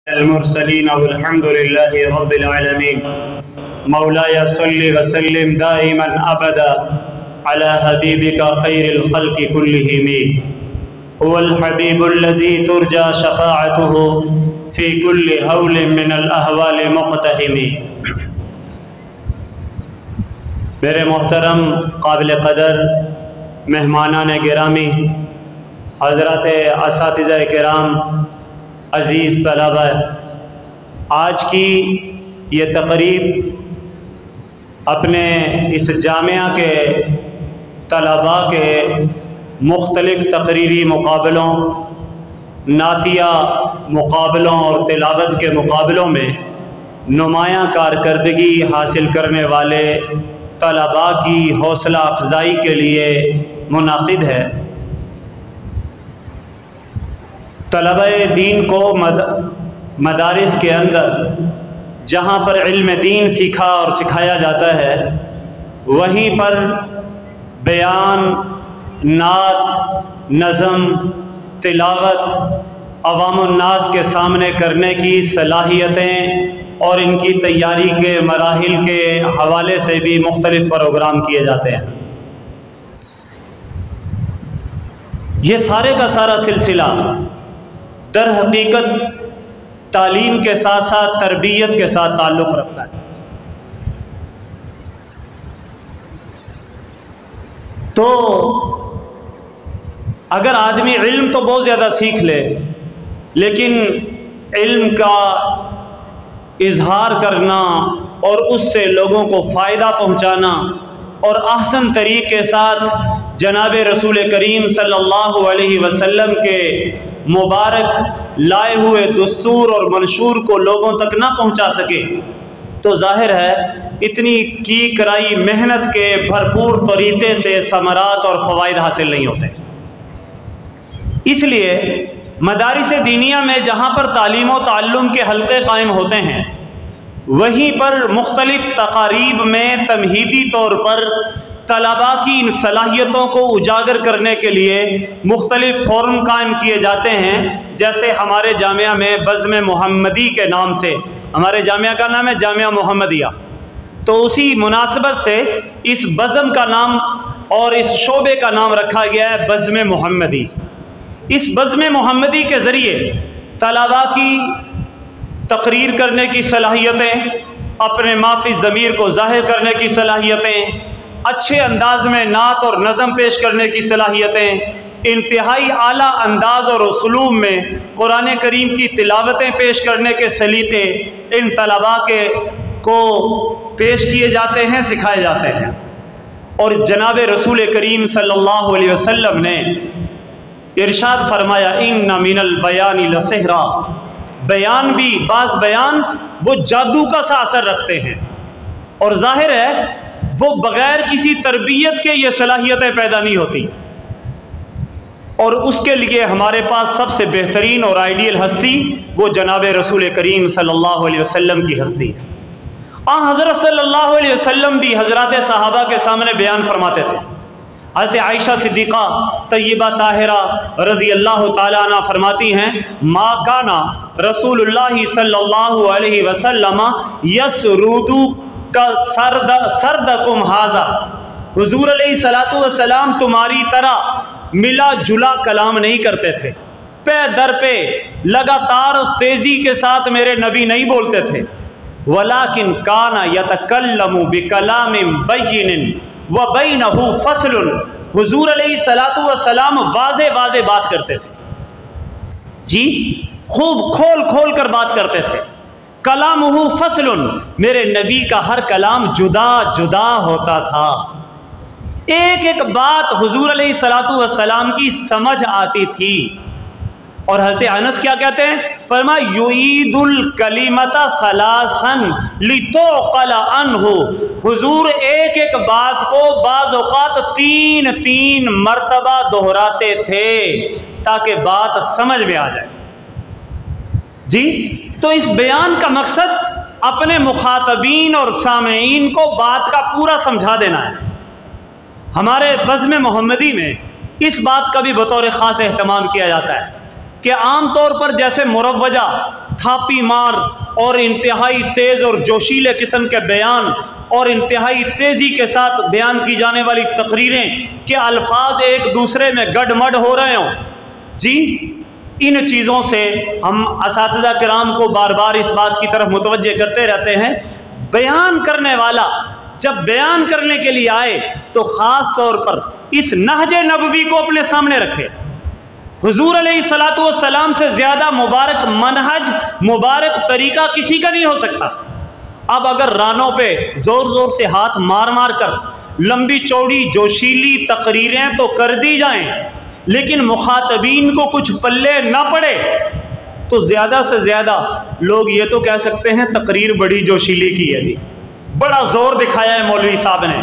अलमुरसलीन वल्हम्दुलिल्लाहि रब्बिल आलमीन। मौलाया सल्लि व सल्लिम दाइमन अबदा अला हबीबिका खैरिल खल्क़ि कुल्लिहिम हुवल हबीबुल्लज़ी तुरजा शफ़ाअतुहु फ़ी कुल्लि हौलिन मिनल अहवालि मुक़तहिमी। मेरे मोहतरम काबिल क़दर मेहमानान गिरामी, हज़रत असातिज़ा किराम, अज़ीज़ तलबा, आज की ये तक़रीब अपने इस जामिया के तलबा के मुख्तलिफ़ तक़रीरी मुक़ाबलों, नातिया मुक़ाबलों और तिलावत के मुक़ाबलों में नुमायाँ कारकर्दगी हासिल करने वाले तलबा की हौसला अफजाई के लिए मुनाक़िद है। तलबा-ए दीन को मदारिस के अंदर जहाँ पर इल्म दीन सीखा और सिखाया जाता है, वहीं पर बयान, नात, नज़म, तिलावत अवामुन्नास के सामने करने की सलाहियतें और इनकी तैयारी के मराहिल के हवाले से भी मुख्तलिफ़ प्रोग्राम किए जाते हैं। ये सारे का सारा सिलसिला दर हकीकत तालीम के साथ साथ तरबियत के साथ ताल्लुक़ रखता है। तो अगर आदमी इल्म तो बहुत ज़्यादा सीख ले, लेकिन इल्म का इजहार करना और उससे लोगों को फ़ायदा पहुँचाना और अहसन तरीक़े के साथ जनाब रसूल करीम सल्लल्लाहु अलैहि वसल्लम के मुबारक लाए हुए दस्तूर और मंशूर को लोगों तक ना पहुंचा सके, तो जाहिर है इतनी की कराई मेहनत के भरपूर तरीक़े से समरात और फ़वाइद हासिल नहीं होते। इसलिए मदारिस दीनिया में जहाँ पर तालीम व ताल्लुम के हल्क़े कायम होते हैं, वहीं पर मुख्तलिफ़ तक़ारीब में तमहीदी तौर पर तलबा की इन सलाहियतों को उजागर करने के लिए मुख्तलिफ़ फ़ोरम कायम किए जाते हैं। जैसे हमारे जामिया में बज़्म मोहम्मदी के नाम से, हमारे जामिया का नाम है जामिया मोहम्मदिया, तो उसी मुनासिबत से इस बज़्म का नाम और इस शोबे का नाम रखा गया है बज़्म मोहम्मदी। इस बज़्म मोहम्मदी के ज़रिए तलबा की तकरीर करने की सलाहियतें, अपने माफ़ी ज़मीर को ज़ाहिर करने की सलाहियतें, अच्छे अंदाज में नात और नज़म पेश करने की सलाहियतें, इंतहाई आला अंदाज और उसलूब में कुरान करीम की तिलावतें पेश करने के सलीक़े इन तलबा के को पेश किए जाते हैं, सिखाए जाते हैं। और जनाब रसूल करीम सल्लल्लाहु अलैहि वसल्लम ने इरशाद फरमाया, इन्ना मिनल बयानी लसिहरा, बयान भी बाज़ बयान वो जादू का सा असर रखते हैं, और जाहिर है वो बग़ैर किसी तरबियत के ये सलाहियतें पैदा नहीं होती। और उसके लिए हमारे पास सबसे बेहतरीन और आइडियल हस्ती वो जनाब रसूल करीम सल्लल्लाहु अलैहि वसल्लम की हस्ती है। हज़रत सल्लल्लाहु अलैहि वसल्लम भी हज़रात सहाबा के सामने बयान फरमाते थे। हज़रत आयशा सिद्दीक़ा तय्यबा ताहिरा रज़ी अल्लाह ताला अन्हा फरमाती हैं, मा काना रसूलुल्लाह सल्लल्लाहु अलैहि वसल्लम यसरुदु का सरदकुम हाज़ा, हुज़ूर अलैहिस्सलातु वस्सलाम तुम्हारी तरह मिला जुला कलाम नहीं करते थे, पे दर पे लगातार तेज़ी के साथ मेरे नबी नहीं बोलते थे। वलाकिन काना यतकल्लमु बिकलामिन बय्यिनिन व बैनहु फस्लुन, हुज़ूर अलैहिस्सलातु वस्सलाम वाज़े वाज़े बात करते थे जी, खूब खोल खोल कर बात करते थे। कलामुहु फस्लुन, मेरे नबी का हर कलाम जुदा जुदा होता था, एक एक बात हुजूर अलैहिस्सलातु वस्सलाम की समझ आती थी। और हज़रत अनस क्या कहते हैं, फरमा युईदुल कलिमता सलासन लितुक़ल अन्हु, हुजूर एक एक बात को बाज़ औक़ात 3-3 मरतबा दोहराते थे ताकि बात समझ में आ जाए जी। तो इस बयान का मकसद अपने मुखातबीन और सामईन को बात का पूरा समझा देना है। हमारे बज़्म मोहम्मदी में इस बात का भी बतौर ख़ास एहतमाम किया जाता है कि आम तौर पर जैसे मुरव्वजा थापी मार और इंतहाई तेज और जोशीले किस्म के बयान और इंतहाई तेजी के साथ बयान की जाने वाली तकरीरें के अल्फाज एक दूसरे में गडमड हो रहे हों, जी इन चीज़ों से हम असातिज़ा किराम को बार बार इस बात की तरफ मुतवज्जे करते रहते हैं। बयान करने वाला जब बयान करने के लिए आए तो ख़ास तौर पर इस नहजे नबवी को अपने सामने रखे। हुजूर अलैहिस्सलातु वस्सलाम से ज़्यादा मुबारक मनहज, मुबारक तरीका किसी का नहीं हो सकता। अब अगर रानों पे ज़ोर ज़ोर से हाथ मार मार कर लंबी चौड़ी जोशीली तकरीरें तो कर दी जाएं, लेकिन मुखातबीन को कुछ पल्ले ना पड़े तो ज़्यादा से ज़्यादा लोग ये तो कह सकते हैं तकरीर बड़ी जोशीली की है, जी बड़ा ज़ोर दिखाया है मौलवी साहब ने,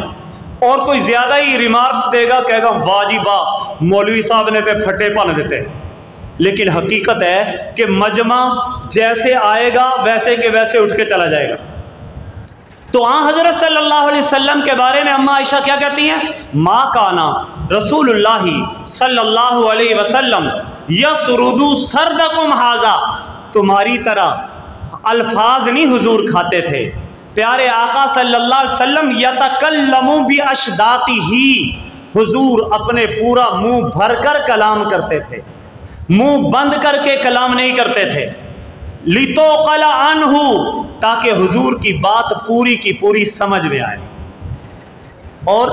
और कोई ज़्यादा ही रिमार्क्स देगा, कहेगा वाह जी वाह मौलवी साहब ने पे फटे पन देते। लेकिन हकीकत है कि मजमा जैसे आएगा वैसे के वैसे उठ के चला जाएगा। तो हज़रत सल्लल्लाहु अलैहि वसल्लम के बारे में अम्मा आयशा क्या कहती हैं? मा काना रसूलुल्लाही सल्लल्लाहु अलैहि वसल्लम यसरुदु सरदकुम हाजा, तुम्हारी तरह अल्फाज नहीं हुजूर खाते थे। प्यारे आका सल्लल्लाहु अलैहि वसल्लम यतकल्लमु बि अशदातिही, हुजूर अपने पूरा मुंह भरकर कलाम करते थे, मुंह बंद करके कलाम नहीं करते थे। लितोकला अनहु, ताकि हुजूर की बात पूरी की पूरी समझ में आए। और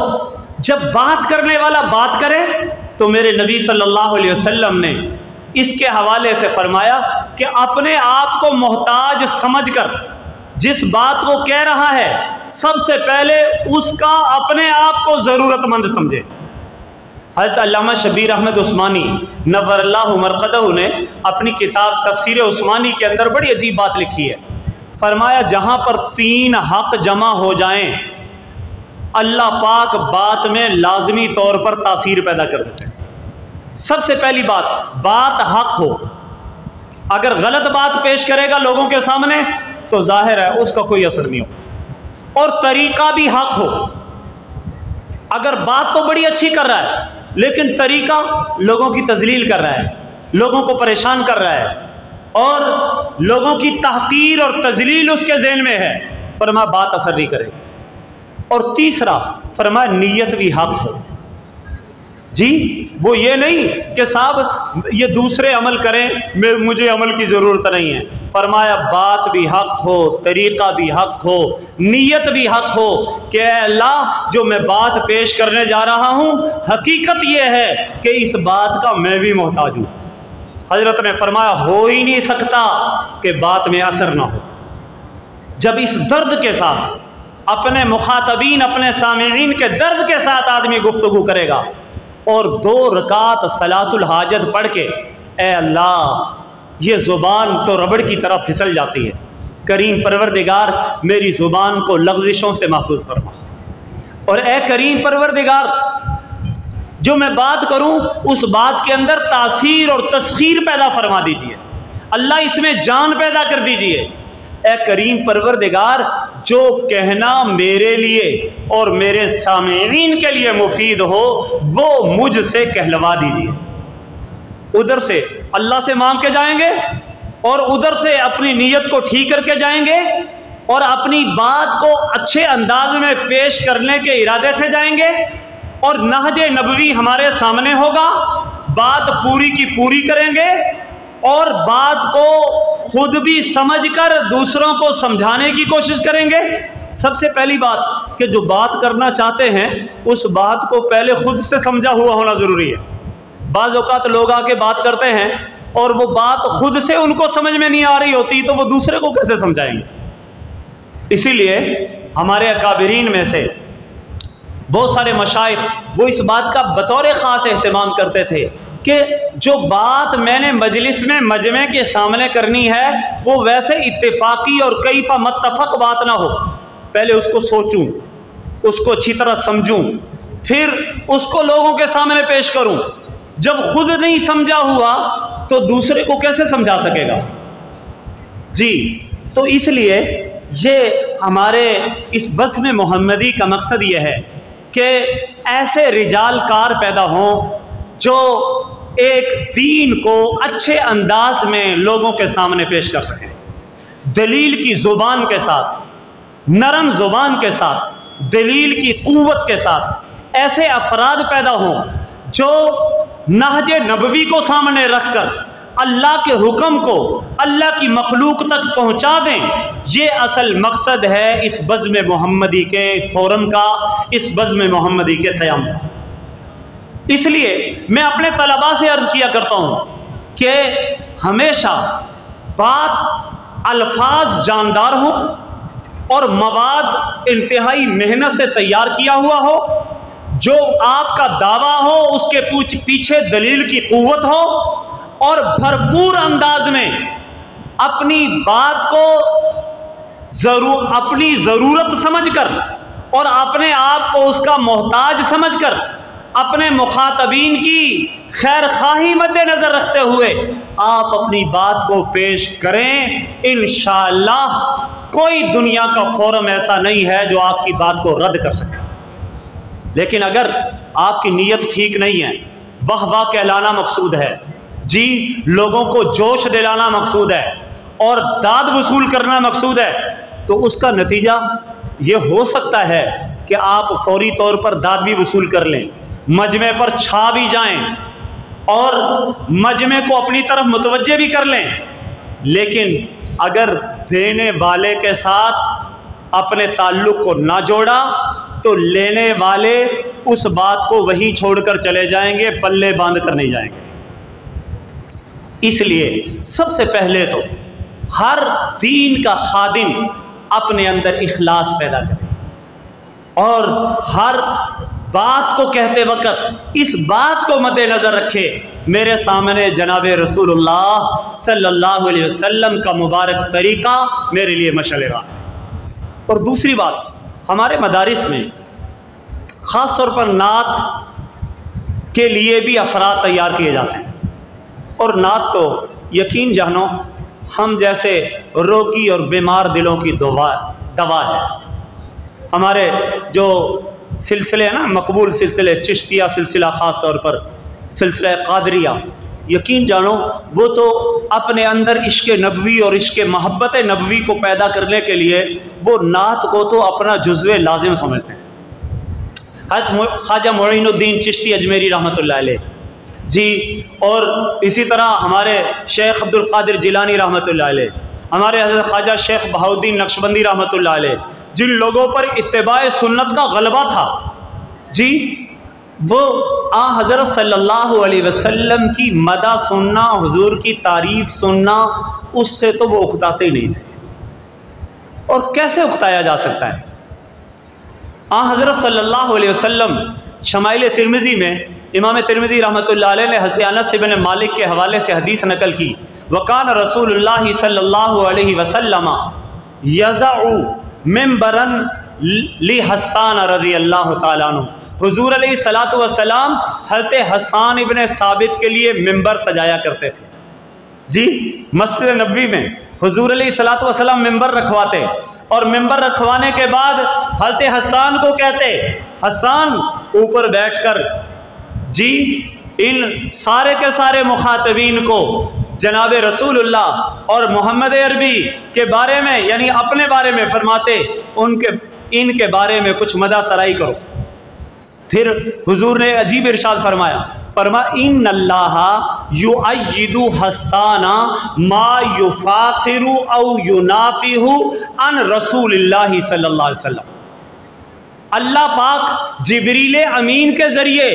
जब बात करने वाला बात करे तो मेरे नबी सल्लल्लाहु अलैहि वसल्लम ने इसके हवाले से फरमाया कि अपने आप को मोहताज समझकर जिस बात को कह रहा है सबसे पहले उसका अपने आप को ज़रूरतमंद समझे। हज़रत अल्लामा शबीर अहमद उस्मानी नव्वरल्लाहु मरक़दहु ने अपनी किताब तफसीर उस्मानी के अंदर बड़ी अजीब बात लिखी है। फरमाया जहाँ पर तीन हक जमा हो जाएं, अल्लाह पाक बात में लाजमी तौर पर तासीर पैदा कर देते हैं। सबसे पहली बात हक हो। अगर गलत बात पेश करेगा लोगों के सामने तो जाहिर है उसका कोई असर नहीं हो। और तरीका भी हक हो। अगर बात तो बड़ी अच्छी कर रहा है लेकिन तरीका लोगों की तजलील कर रहा है, लोगों को परेशान कर रहा है और लोगों की तहकीर और तजलील उसके ज़हन में है, फरमाया बात असर नहीं करेगी। और तीसरा फरमाया नीयत भी हक हो। जी वो ये नहीं कि साहब ये दूसरे अमल करें मुझे अमल की ज़रूरत नहीं है। फरमाया बात भी हक हो, तरीक़ा भी हक हो, नीयत भी हक हो कि अल्लाह जो मैं बात पेश करने जा रहा हूँ हकीकत ये है कि इस बात का मैं भी मोहताज हूँ। हजरत ने फरमाया हो ही नहीं सकता कि बात में असर ना हो। जब इस दर्द के साथ अपने मुखातबीन, अपने सामिईन के दर्द के साथ आदमी गुफ्तगू करेगा और 2 रकात सलातुल हाजत पढ़ के ए अल्लाह ये ज़ुबान तो रबड़ की तरह फिसल जाती है, करीम परवरदिगार मेरी ज़ुबान को लग़ज़िशों से महफूज फरमा। और ए करीम परवरदिगार जो मैं बात करूं उस बात के अंदर तासीर और तस्खीर पैदा फरमा दीजिए, अल्लाह इसमें जान पैदा कर दीजिए। ए करीम परवरदिगार जो कहना मेरे लिए और मेरे सामीईन के लिए मुफीद हो वो मुझसे कहलवा दीजिए। उधर से अल्लाह से मांग के जाएंगे और उधर से अपनी नीयत को ठीक करके जाएंगे और अपनी बात को अच्छे अंदाज में पेश करने के इरादे से जाएंगे और नहजे नबवी हमारे सामने होगा, बात पूरी की पूरी करेंगे और बात को खुद भी समझकर दूसरों को समझाने की कोशिश करेंगे। सबसे पहली बात कि जो बात करना चाहते हैं उस बात को पहले खुद से समझा हुआ होना ज़रूरी है। बाज़ औक़ात लोग आके बात करते हैं और वो बात खुद से उनको समझ में नहीं आ रही होती तो वो दूसरे को कैसे समझाएंगे। इसीलिए हमारे अकाबिरीन में से बहुत सारे मशाइख वो इस बात का बतौर ख़ास एहतमाम करते थे कि जो बात मैंने मजलिस में मजमे के सामने करनी है वो वैसे इत्तेफाकी और कैफा मुत्तफ़क़ बात ना हो, पहले उसको सोचूं, उसको अच्छी तरह समझूं, फिर उसको लोगों के सामने पेश करूं। जब खुद नहीं समझा हुआ तो दूसरे को कैसे समझा सकेगा जी। तो इसलिए ये हमारे इस बज़्म मोहम्मदी का मकसद ये है कि ऐसे रिजाल कार पैदा हों जो एक दीन को अच्छे अंदाज में लोगों के सामने पेश कर सकें। दलील की ज़ुबान के साथ, नरम ज़ुबान के साथ, दलील की क़ुव्वत के साथ ऐसे अफराद पैदा हों जो नहज नबवी को सामने रखकर अल्लाह के हुक्म को अल्लाह की मखलूक तक पहुँचा दें। ये असल मकसद है इस बज़्म मोहम्मदी के फ़ौरन का, इस बज़्म मोहम्मदी के क़याम का। इसलिए मैं अपने तलबा से अर्ज़ किया करता हूँ कि हमेशा बात अल्फाज जानदार हो और मवाद इंतहाई मेहनत से तैयार किया हुआ हो, जो आपका दावा हो उसके पीछे दलील की क़ुव्वत हो, और भरपूर अंदाज में अपनी बात को अपनी ज़रूरत समझकर और अपने आप को उसका मोहताज समझकर अपने मुखातबीन की खैर खाही मद्देनज़र रखते हुए आप अपनी बात को पेश करें। इंशाअल्लाह कोई दुनिया का फोरम ऐसा नहीं है जो आपकी बात को रद्द कर सके। लेकिन अगर आपकी नीयत ठीक नहीं है, वाह वाह कहलाना मकसूद है, जी लोगों को जोश दिलाना मकसूद है और दाद वसूल करना मकसूद है, तो उसका नतीजा ये हो सकता है कि आप फौरी तौर पर दाद भी वसूल कर लें, मजमे पर छा भी जाएं और मजमे को अपनी तरफ मुतवज्जे भी कर लें। लेकिन अगर देने वाले के साथ अपने ताल्लुक़ को ना जोड़ा तो लेने वाले उस बात को वहीं छोड़कर चले जाएंगे, पल्ले बांध कर नहीं जाएंगे। इसलिए सबसे पहले तो हर दीन का खादिम अपने अंदर इखलास पैदा करे और हर बात को कहते वक्त इस बात को मद्देनज़र रखे, मेरे सामने जनाब रसूलुल्लाह सल्लल्लाहु अलैहि वसल्लम का मुबारक तरीक़ा मेरे लिए मशअल-ए-राह है। और दूसरी बात, हमारे मदारिस में ख़ास तौर पर नात के लिए भी अफराद तैयार किए जाते हैं, और नात तो यकीन जानो हम जैसे रोगी और बीमार दिलों की दवा है। हमारे जो सिलसिले हैं ना, मकबूल सिलसिले, चिश्तिया सिलसिला, ख़ास तौर पर सिलसिला कादरिया, यकीन जानो वो तो अपने अंदर इश्क नबवी और इश्क मोहब्बत नबवी को पैदा करने के लिए वो नात को तो अपना जुज़्वे लाजिम समझते हैं। हज़रत ख्वाजा मोइनुद्दीन चिश्ती अजमेरी रहमतुल्लाह अलैह जी, और इसी तरह हमारे शेख अब्दुल कादिर जिलानी रहमतुल्लाह अलैह, हमारे हज़रत ख्वाजा शेख बहाउद्दीन नक्शबंदी रहमतुल्लाह अलैह, जिन लोगों पर इत्तिबाए सुन्नत का गलबा था जी, वो हज़रत सल्लल्लाहु अलैहि वसल्लम की मदा सुनना, हुजूर की तारीफ़ सुनना, उससे तो वो उकताते ही नहीं थे। और कैसे उकताया जा सकता है? हज़रत सल्लल्लाहु अलैहि वसल्लम शमाइल तिरमिज़ी में इमाम तिरमिज़ी रहमतुल्लाह अलैह ने हज़रत अनस इब्न मालिक के हवाले से हदीस नकल की, वकान रसूलुल्लाह सल्लल्लाहु अलैहि वसल्लम यज़अउ मिंबरन ली हस्सान रज़ी अल्लाह तआला अन्हु, हुजूर अलैहिस्सलातु वस्सलाम हज़रत हस्सान इब्न साबित के लिए मिंबर सजाया करते थे जी। मस्जिद नबवी में हुजूर अलैहिस्सलातु वस्सलाम मिंबर रखवाते, और मिंबर रखवाने के बाद हज़रत हस्सान को कहते, हस्सान ऊपर बैठकर जी इन सारे के सारे मुखातबीन को जनाब रसूलुल्लाह और मोहम्मद अरबी के बारे में, यानी अपने बारे में फरमाते, इनके बारे में कुछ मदा सराई करो। फिर हुजूर ने अजीब इरशाद फरमा इन्नल्लाह युअय्यिदु हस्साना मा युफाखिरु औ युनाफिहु अन रसूलिल्लाहि सल्लल्लाहु अलैहि वसल्लम। अल्लाह पाक जिब्रील अमीन के ज़रिए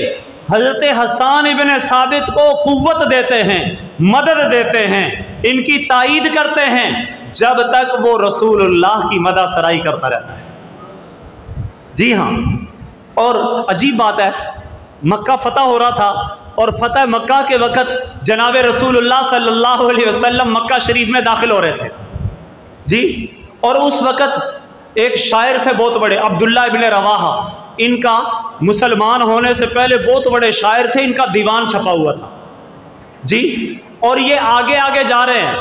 हज़रत हस्सान इब्न साबित को कुव्वत देते हैं, मदद देते हैं, इनकी तायीद करते हैं, जब तक वो रसूलुल्लाह की मदद सराई करता रहता है। जी हाँ, और अजीब बात है, मक्का फ़तह हो रहा था और फ़तह मक्का के वक़्त जनाब रसूलुल्लाह सल्लल्लाहु अलैहि वसल्लम मक्का शरीफ में दाखिल हो रहे थे जी। और उस वक़्त एक शायर थे बहुत बड़े, अब्दुल्ला इब्न रवाहा, इनका मुसलमान होने से पहले बहुत बड़े शायर थे, इनका दीवान छपा हुआ था जी। और ये आगे आगे जा रहे हैं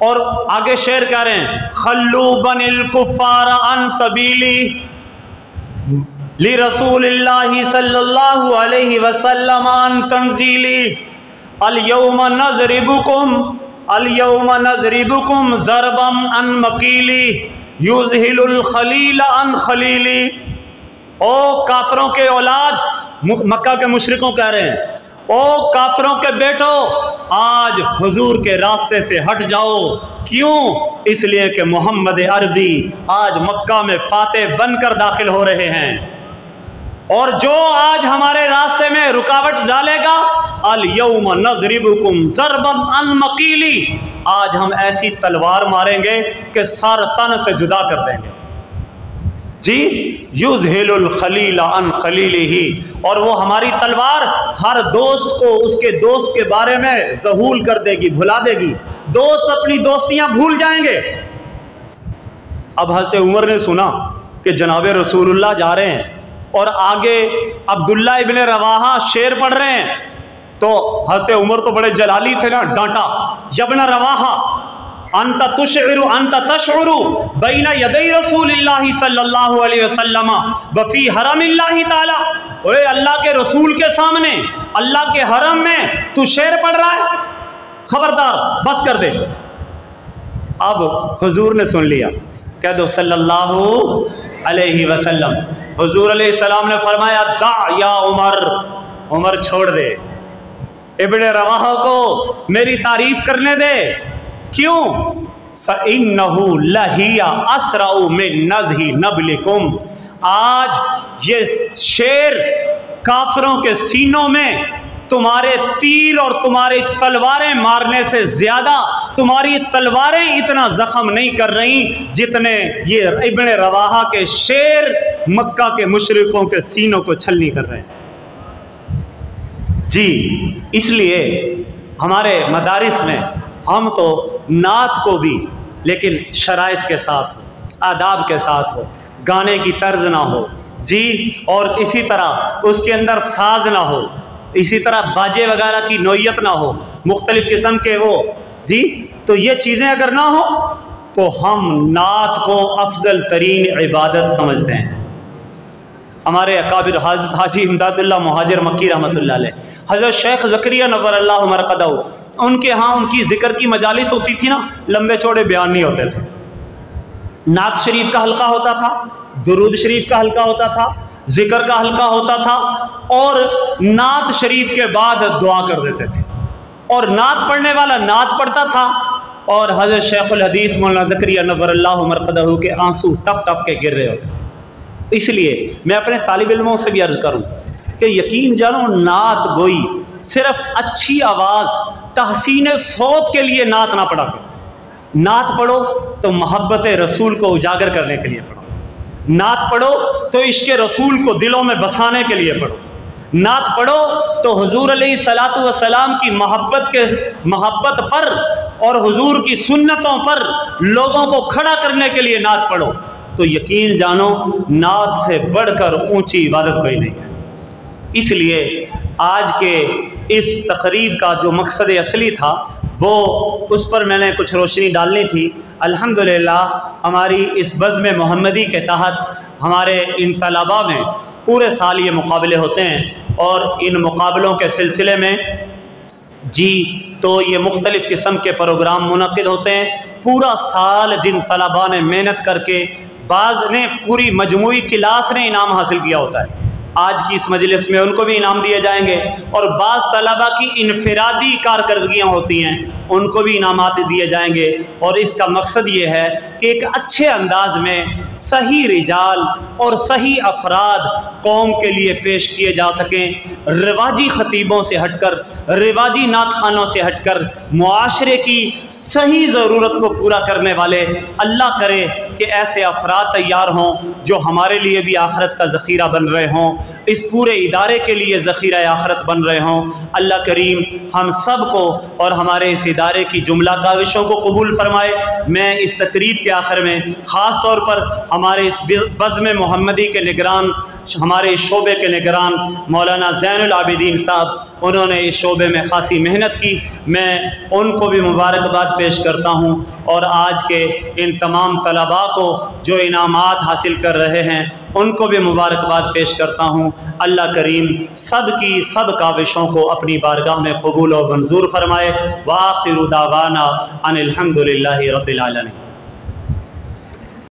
और आगे शेर कह रहे हैं, खल्लू बनिल कुफ़ारा अन सबीली ली रसूलिल्लाहि सल्लल्लाहु अलैहि वसल्लम अन तंजीली अल यौमा नज़रिबुकुम अल यौमा नज़रिबुकुम ज़रबम अन मकीली युज़हिलुल खलील अन खलीली। ओ काफिरों के औलाद, मक्का के मुशरिकों कह रहे हैं, ओ काफिरों के बेटो, आज हुजूर के रास्ते से हट जाओ। क्यों? इसलिए कि मोहम्मद अरबी आज मक्का में फातेह बनकर दाखिल हो रहे हैं, और जो आज हमारे रास्ते में रुकावट डालेगा, अल यौम नज़रिबुकुम ज़रबन अन मकीली, आज हम ऐसी तलवार मारेंगे कि सर तन से जुदा कर देंगे। जी, युज़हिलुल खलील अन खलीलिही, और वो हमारी तलवार हर दोस्त को उसके दोस्त के बारे में ज़हूल कर देगी, भुला देगी। दोस्त अपनी दोस्तियां भूल जाएंगे। अब हज़रत उमर ने सुना कि जनाब रसूलुल्लाह जा रहे हैं और आगे अब्दुल्ला इब्ने रवाहा शेर पढ़ रहे हैं, तो हज़रत उमर तो बड़े जलाली थे ना, डांटा, यब्न रवाहा अंत तशउरु बैना यदै रसूलिल्लाहि सल्लल्लाहु अलैहि वसल्लम व फी हरमिल्लाहि ताला। ओए अल्लाह के रसूल के सामने, अल्लाह के हरम में तू शेर पढ़ रहा है, खबरदार, बस कर दे। अब हुजूर ने सुन लिया, कह दो सल्लल्लाहु अलैहि वसल्लम। हुजूर अलैहि सलाम ने फरमाया, दा या उमर, उमर छोड़ दे, इब्ने रवाहा को मेरी तारीफ करने दे। क्यों? फ़इन्नहु लहिया अस्राउ मिन नज़हि नबलिकुम, आज ये शेर काफिरों के सीनों में तुम्हारे तीर और तुम्हारी तलवारें मारने से ज्यादा तुम्हारी तलवारें इतना जख्म नहीं कर रही जितने ये इब्ने रवाहा के शेर मक्का के मुशरिकों के सीनों को छलनी कर रहे हैं। जी, इसलिए हमारे मदारिस में हम तो नात को भी, लेकिन शराइत के साथ हो, आदाब के साथ हो, गाने की तर्ज ना हो जी, और इसी तरह उसके अंदर साज ना हो, इसी तरह बाजे वगैरह की नोयत ना हो, मुख्तलिफ किस्म के वो जी, तो ये चीज़ें अगर ना हो तो हम नात को अफजल तरीन इबादत समझते हैं। हमारे अकाबिर हाजी इमदादुल्लाह मुहाजिर मक्की रहमतुल्लाह अलैह, हज़रत शेख ज़करिया नव्वरल्लाहु मरक़दहू, उनके यहाँ उनकी जिक्र की मजालिस होती थी ना, लंबे चौड़े बयान नहीं होते थे। नात शरीफ का हल्का होता था, दुरूद शरीफ का हल्का होता था, जिक्र का हल्का होता था, और नात शरीफ के बाद दुआ कर देते थे, और नात पढ़ने वाला नात पढ़ता था, और हज़रत शेखुल हदीस मौलाना ज़करिया नव्वरल्लाहु मरक़दहू के आंसू टप टप के गिर रहे होते थे। इसलिए मैं अपने तालिब इल्मों से भी अर्ज करूं कि यकीन जानो, नात गोई सिर्फ अच्छी आवाज़, तहसीन सौत के लिए नात ना पढ़ा करो। नात पढ़ो तो मोहब्बत रसूल को उजागर करने के लिए पढ़ो। नात पढ़ो तो इश्क़ रसूल को दिलों में बसाने के लिए पढ़ो। नात पढ़ो तो हुजूर अलैहिस्सलातु वस्सलाम की मोहब्बत पर और हुजूर की सुन्नतों पर लोगों को खड़ा करने के लिए नात पढ़ो। तो यकीन जानो, नात से बढ़कर ऊंची इबादत कोई नहीं है। इसलिए आज के इस तकरीब का जो मकसद असली था वो, उस पर मैंने कुछ रोशनी डालनी थी। अल्हम्दुलिल्लाह हमारी इस बज़्म मोहम्मदी के तहत हमारे इन तलबा में पूरे साल ये मुकाबले होते हैं, और इन मुकाबलों के सिलसिले में जी तो ये मुख्तलिफ़ किस्म के प्रोग्राम मुनक़िद होते हैं। पूरा साल जिन तलबा ने मेहनत करके, बाज़ ने पूरी मजमूई क्लास ने इनाम हासिल किया होता है, आज की इस मजलिस में उनको भी इनाम दिए जाएंगे, और बाज़ तलबा की इनफिरादी कारकर्दगियाँ होती हैं, उनको भी इनामात दिए जाएंगे। और इसका मकसद ये है कि एक अच्छे अंदाज में सही रिजाल और सही अफराद कौम के लिए पेश किए जा सकें, रिवाजी ख़तीबों से हटकर, रिवाजी नात खानों से हटकर, मुआशरे की सही ज़रूरत को पूरा करने वाले। अल्लाह करे कि ऐसे अफराद तैयार हों जो हमारे लिए भी आखिरत का ज़ख़ीरा बन रहे हों, इस पूरे इदारे के लिए ज़ख़ीरा आखिरत बन रहे हों। अल्लाह करीम हम सब को और हमारे इस इदारे की जुमला काविशों को कबूल फरमाए। मैं इस तकरीब के आखिर में ख़ास तौर पर हमारे इस बज़्म मोहम्मदी के निगरान हमारे इस शोबे के निगरान मौलाना ज़ैनुल आबिदीन साहब, उन्होंने इस शोबे में ख़ासी मेहनत की। मैं उनको भी मुबारकबाद पेश करता हूँ और आज के इन तमाम तलबा को जो इनामात हासिल कर रहे हैं उनको भी मुबारकबाद पेश करता हूँ। अल्लाह करीम सब की सब काविशों को अपनी बारगाह में कबूल और मंजूर फरमाए। व आखिरु दावाना अनिल हम्दुलिल्लाहि रब्बिल आलमीन।